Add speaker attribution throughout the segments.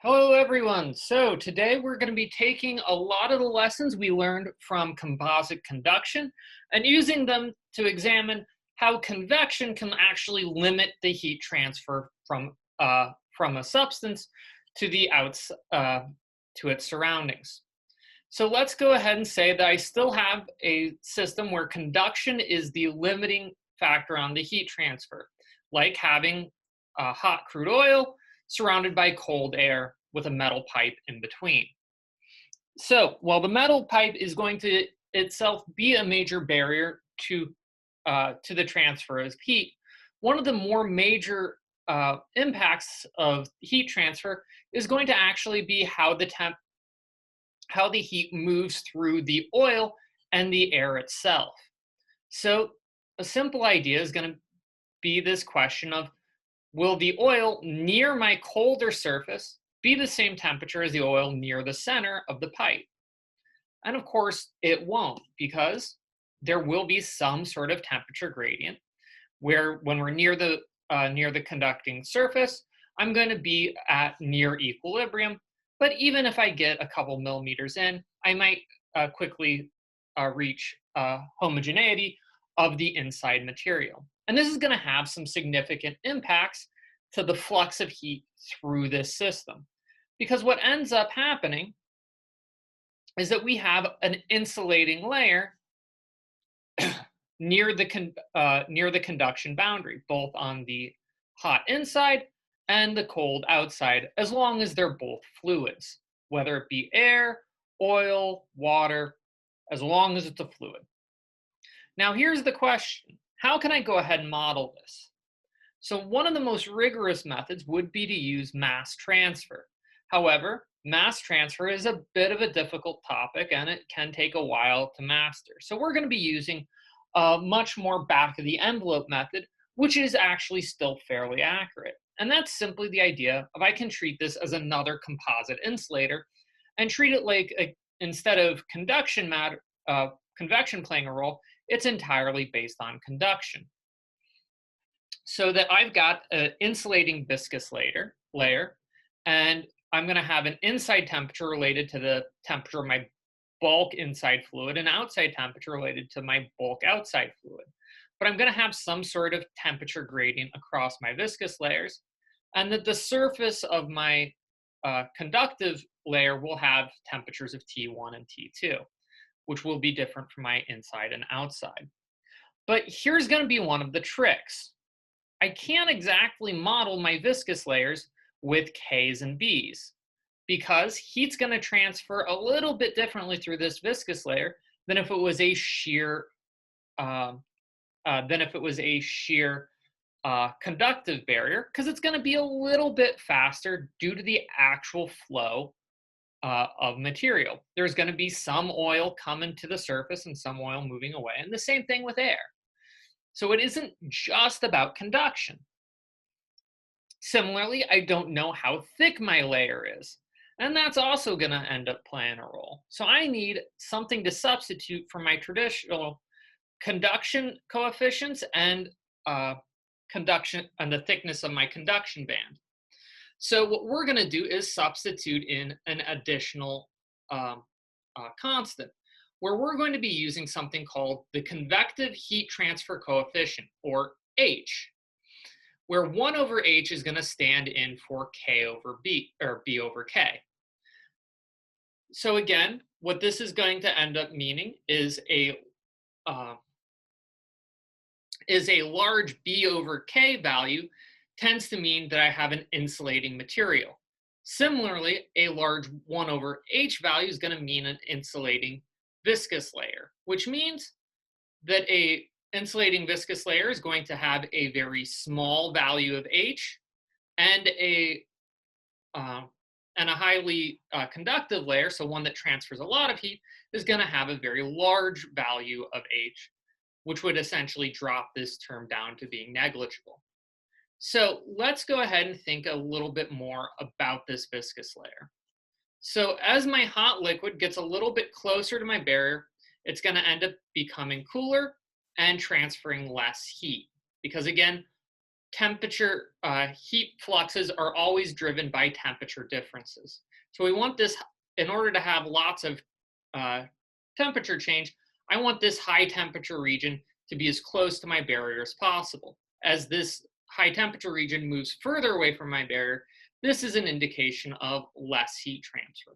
Speaker 1: Hello, everyone. So today we're going to be taking a lot of the lessons we learned from composite conduction and using them to examine how convection can actually limit the heat transfer from a substance to to its surroundings. So let's go ahead and say that I still have a system where conduction is the limiting factor on the heat transfer, like having hot crude oil surrounded by cold air with a metal pipe in between. So while the metal pipe is going to itself be a major barrier to the transfer of heat, one of the more major impacts of heat transfer is going to actually be how the heat moves through the oil and the air itself. So a simple idea is going to be this question of, will the oil near my colder surface be the same temperature as the oil near the center of the pipe? And of course, it won't, because there will be some sort of temperature gradient where when we're near the conducting surface, I'm going to be at near equilibrium. But even if I get a couple millimeters in, I might quickly reach homogeneity of the inside material. And this is going to have some significant impacts to the flux of heat through this system. Because what ends up happening is that we have an insulating layer near the conduction boundary, both on the hot inside and the cold outside, as long as they're both fluids, whether it be air, oil, water, as long as it's a fluid. Now, here's the question. How can I go ahead and model this? So one of the most rigorous methods would be to use mass transfer. However, mass transfer is a bit of a difficult topic and it can take a while to master. So we're going to be using a much more back of the envelope method, which is actually still fairly accurate. And that's simply the idea of I can treat this as another composite insulator and treat it like instead of convection playing a role, it's entirely based on conduction. So that I've got an insulating viscous layer, and I'm going to have an inside temperature related to the temperature of my bulk inside fluid and outside temperature related to my bulk outside fluid. But I'm going to have some sort of temperature gradient across my viscous layers, and that the surface of my conductive layer will have temperatures of T1 and T2, which will be different from my inside and outside. But here's going to be one of the tricks. I can't exactly model my viscous layers with Ks and Bs because heat's going to transfer a little bit differently through this viscous layer than if it was a shear conductive barrier, because it's going to be a little bit faster due to the actual flow of material. There's going to be some oil coming to the surface and some oil moving away, and the same thing with air. So it isn't just about conduction. Similarly, I don't know how thick my layer is, and that's also going to end up playing a role. So I need something to substitute for my traditional conduction coefficients and conduction and the thickness of my conduction band. So what we're going to do is substitute in an additional constant, where we're going to be using something called the convective heat transfer coefficient, or H, where 1 over H is going to stand in for K over B, or B over K. So again, what this is going to end up meaning is a large B over K value tends to mean that I have an insulating material. Similarly, a large 1 over H value is going to mean an insulating viscous layer, which means that a insulating viscous layer is going to have a very small value of H, and a highly conductive layer, so one that transfers a lot of heat, is going to have a very large value of H, which would essentially drop this term down to being negligible. So let's go ahead and think a little bit more about this viscous layer. So as my hot liquid gets a little bit closer to my barrier, it's going to end up becoming cooler and transferring less heat. Because again, temperature, heat fluxes are always driven by temperature differences. So we want this, in order to have lots of uh, temperature change, I want this high temperature region to be as close to my barrier as possible. As this high temperature region moves further away from my barrier, this is an indication of less heat transfer.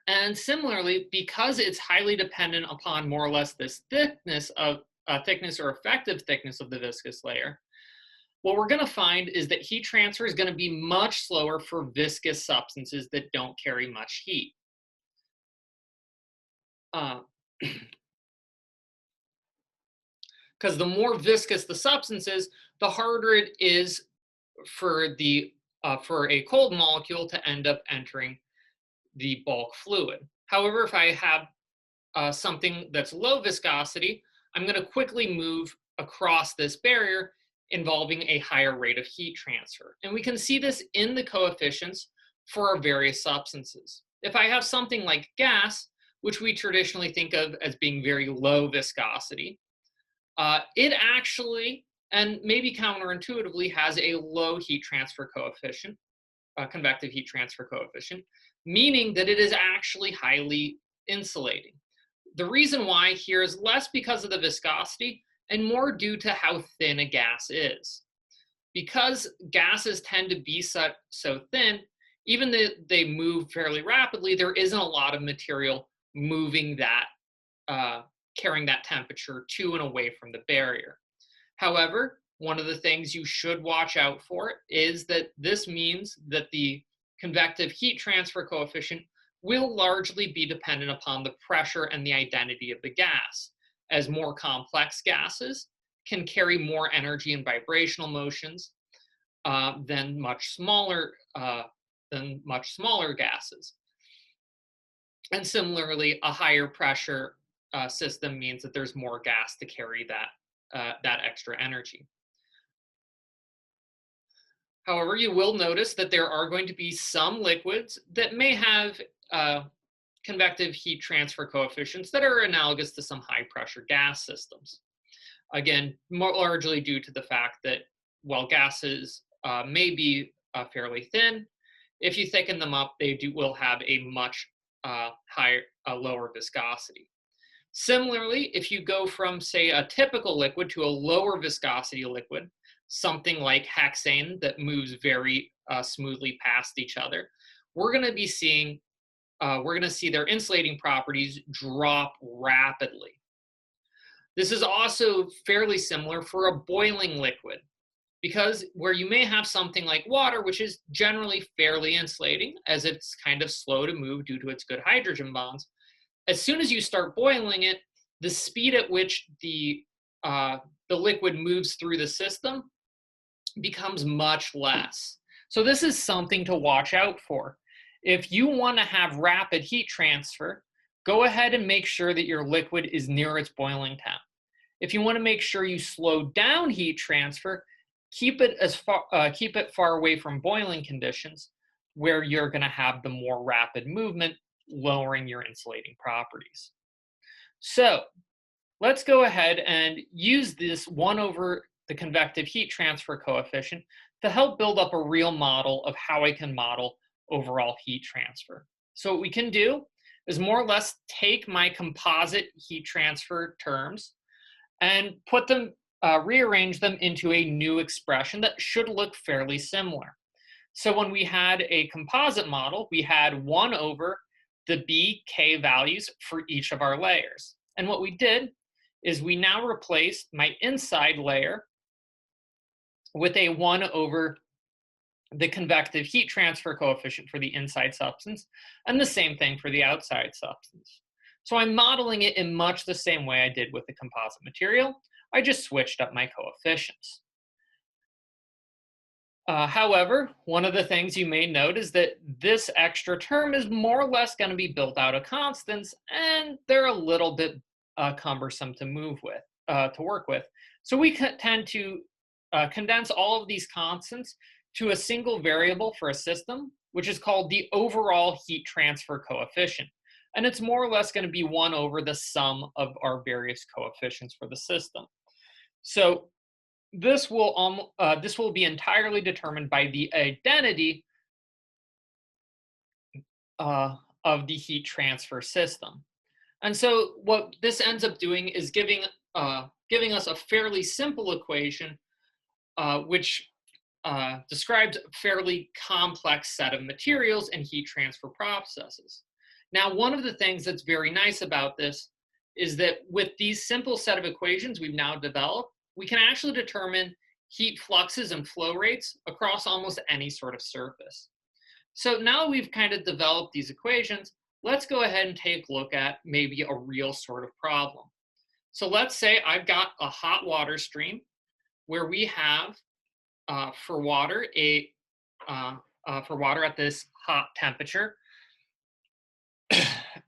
Speaker 1: And similarly, because it's highly dependent upon more or less this thickness or effective thickness of the viscous layer, what we're going to find is that heat transfer is going to be much slower for viscous substances that don't carry much heat. Because the more viscous the substance is, the harder it is for for a cold molecule to end up entering the bulk fluid. However, if I have something that's low viscosity, I'm going to quickly move across this barrier, involving a higher rate of heat transfer. And we can see this in the coefficients for our various substances. If I have something like gas, which we traditionally think of as being very low viscosity, it actually, and maybe counterintuitively, has a low heat transfer coefficient, convective heat transfer coefficient, meaning that it is actually highly insulating. The reason why here is less because of the viscosity and more due to how thin a gas is. Because gases tend to be so thin, even though they move fairly rapidly, there isn't a lot of material moving that, carrying that temperature to and away from the barrier. However, one of the things you should watch out for is that this means that the convective heat transfer coefficient will largely be dependent upon the pressure and the identity of the gas, as more complex gases can carry more energy and vibrational motions than much smaller gases. And similarly, a higher pressure system means that there's more gas to carry that extra energy. However, you will notice that there are going to be some liquids that may have convective heat transfer coefficients that are analogous to some high pressure gas systems. Again, more largely due to the fact that while gases may be fairly thin, if you thicken them up, they will have a much lower viscosity. Similarly, if you go from, say, a typical liquid to a lower viscosity liquid, something like hexane that moves very smoothly past each other, we're going to see their insulating properties drop rapidly. This is also fairly similar for a boiling liquid, because where you may have something like water, which is generally fairly insulating as it's kind of slow to move due to its good hydrogen bonds, as soon as you start boiling it, the speed at which the liquid moves through the system becomes much less. So this is something to watch out for. If you want to have rapid heat transfer, go ahead and make sure that your liquid is near its boiling temp. If you want to make sure you slow down heat transfer, keep it far away from boiling conditions, where you're going to have the more rapid movement, lowering your insulating properties. So let's go ahead and use this 1 over the convective heat transfer coefficient to help build up a real model of how I can model overall heat transfer. So what we can do is more or less take my composite heat transfer terms and put them, rearrange them into a new expression that should look fairly similar. So when we had a composite model, we had 1 over the B, K values for each of our layers. And what we did is we now replaced my inside layer with a 1 over the convective heat transfer coefficient for the inside substance, and the same thing for the outside substance. So I'm modeling it in much the same way I did with the composite material. I just switched up my coefficients. However, one of the things you may note is that this extra term is more or less going to be built out of constants, and they're a little bit cumbersome to work with. So we tend to condense all of these constants to a single variable for a system, which is called the overall heat transfer coefficient. And it's more or less going to be 1 over the sum of our various coefficients for the system. So this will be entirely determined by the identity uh, of the heat transfer system. And so what this ends up doing is giving us a fairly simple equation, which describes a fairly complex set of materials and heat transfer processes. Now, one of the things that's very nice about this is that with these simple set of equations we've now developed, we can actually determine heat fluxes and flow rates across almost any sort of surface. So now we've kind of developed these equations, let's go ahead and take a look at maybe a real sort of problem. So let's say I've got a hot water stream where we have for water for water at this hot temperature,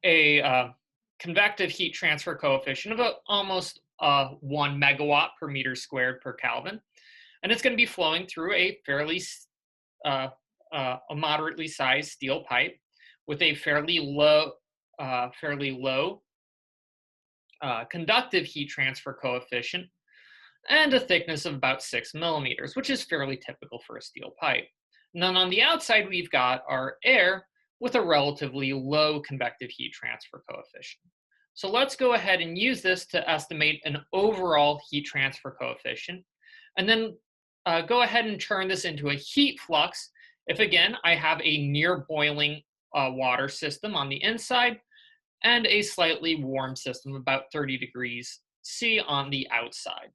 Speaker 1: a convective heat transfer coefficient of almost 1 megawatt per meter squared per Kelvin, and it's going to be flowing through a uh, a moderately sized steel pipe with a fairly low conductive heat transfer coefficient and a thickness of about 6 millimeters, which is fairly typical for a steel pipe. And then on the outside, we've got our air with a relatively low convective heat transfer coefficient. So let's go ahead and use this to estimate an overall heat transfer coefficient, and then go ahead and turn this into a heat flux if, again, I have a near boiling water system on the inside and a slightly warm system, about 30 degrees C on the outside.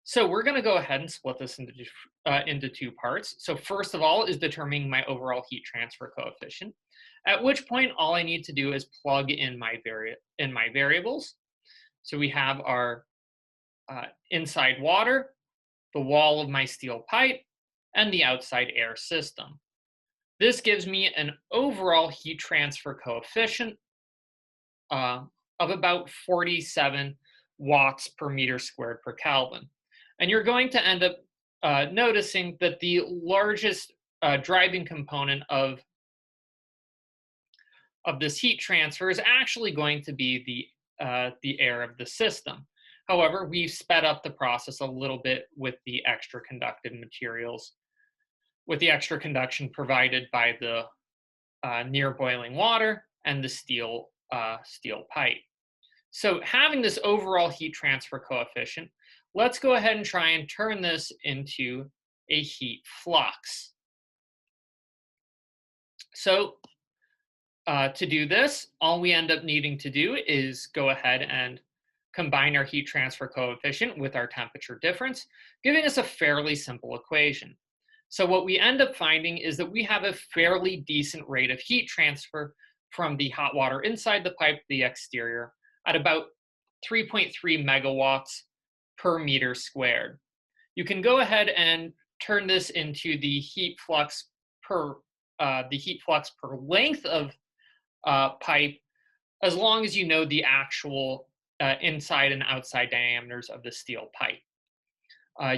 Speaker 1: So we're going to go ahead and split this into two parts. So first of all is determining my overall heat transfer coefficient, at which point all I need to do is plug in my variables. So we have our inside water, the wall of my steel pipe, and the outside air system. This gives me an overall heat transfer coefficient of about 47 watts per meter squared per Kelvin. And you're going to end up noticing that the largest driving component of this heat transfer is actually going to be the air of the system. However, we've sped up the process a little bit with the extra conductive materials, with the extra conduction provided by the near boiling water and the steel pipe. So having this overall heat transfer coefficient, let's go ahead and try and turn this into a heat flux. So to do this, all we end up needing to do is go ahead and combine our heat transfer coefficient with our temperature difference, giving us a fairly simple equation. So what we end up finding is that we have a fairly decent rate of heat transfer from the hot water inside the pipe to the exterior at about 3.3 megawatts per meter squared. You can go ahead and turn this into the heat flux per length of pipe, as long as you know the actual inside and outside diameters of the steel pipe,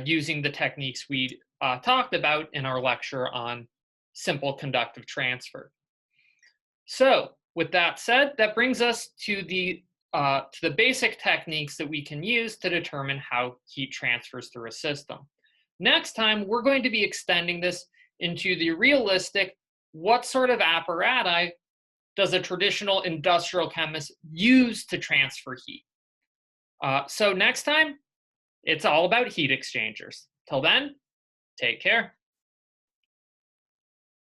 Speaker 1: using the techniques we talked about in our lecture on simple conductive transfer. So with that said, that brings us to the basic techniques that we can use to determine how heat transfers through a system. Next time, we're going to be extending this into the realistic, what sort of apparatus does a traditional industrial chemist use to transfer heat? So next time, it's all about heat exchangers. Till then, take care.